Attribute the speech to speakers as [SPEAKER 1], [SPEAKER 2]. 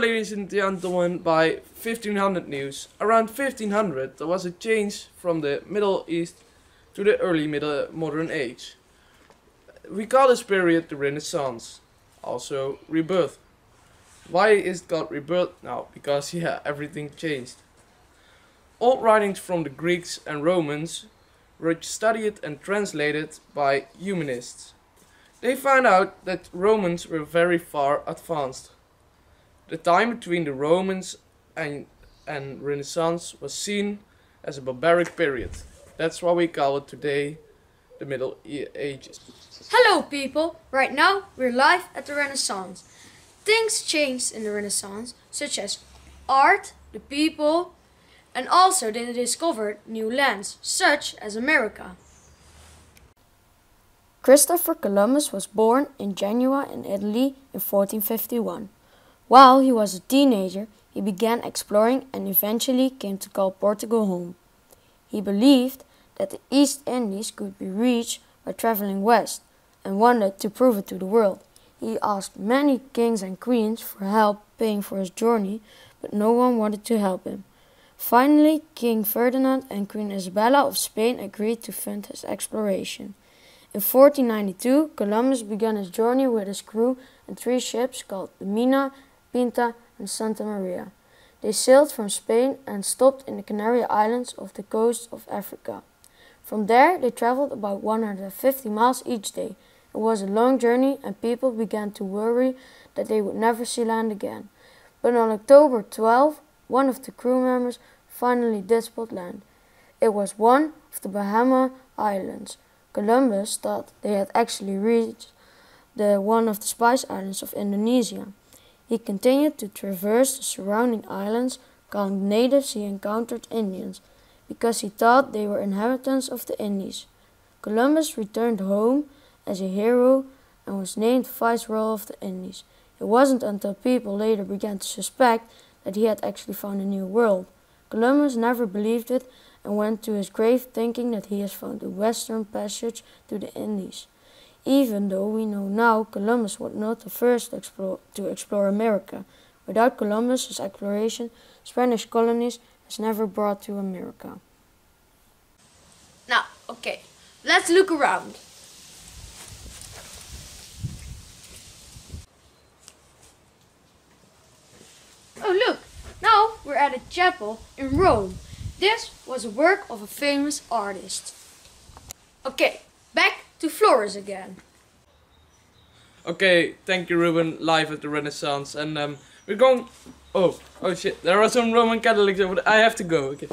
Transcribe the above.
[SPEAKER 1] ladies and gentlemen, by 1500 news. Around 1500 there was a change from the Middle East to the early modern age. We call this period the Renaissance, also rebirth. Why is it called rebirth now? Because everything changed. Old writings from the Greeks and Romans were studied and translated by humanists. They found out that Romans were very far advanced. The time between the Romans and Renaissance was seen as a barbaric period. That's why we call it today the Middle Ages.
[SPEAKER 2] Hello people! Right now we're live at the Renaissance. Things changed in the Renaissance, such as art, the people, and also they discovered new lands, such as America. Christopher Columbus was born in Genoa in Italy in 1451. While he was a teenager, he began exploring and eventually came to call Portugal home. He believed that the East Indies could be reached by traveling west and wanted to prove it to the world. He asked many kings and queens for help paying for his journey, but no one wanted to help him. Finally, King Ferdinand and Queen Isabella of Spain agreed to fund his exploration. In 1492, Columbus began his journey with his crew and 3 ships called the Mina, Pinta and Santa Maria. They sailed from Spain and stopped in the Canary Islands off the coast of Africa. From there, they traveled about 150 miles each day. It was a long journey and people began to worry that they would never see land again. But on October 12, one of the crew members finally did spot land. It was one of the Bahama Islands. Columbus thought they had actually reached one of the Spice Islands of Indonesia. He continued to traverse the surrounding islands, calling the natives he encountered Indians, because he thought they were inhabitants of the Indies. Columbus returned home as a hero and was named Viceroy of the Indies. It wasn't until people later began to suspect that he had actually found a new world. Columbus never believed it and went to his grave thinking that he has found the western passage to the Indies. Even though we know now Columbus was not the first to explore America. Without Columbus's exploration, Spanish colonies has never brought to America. Now, okay, let's look around. Oh look, now we're at a chapel in Rome. This was a work of a famous artist. Okay, back to Flores again.
[SPEAKER 1] Okay, thank you Ruben, live at the Renaissance, and we're going... Oh shit, there are some Roman Catholics over there. I have to go, okay.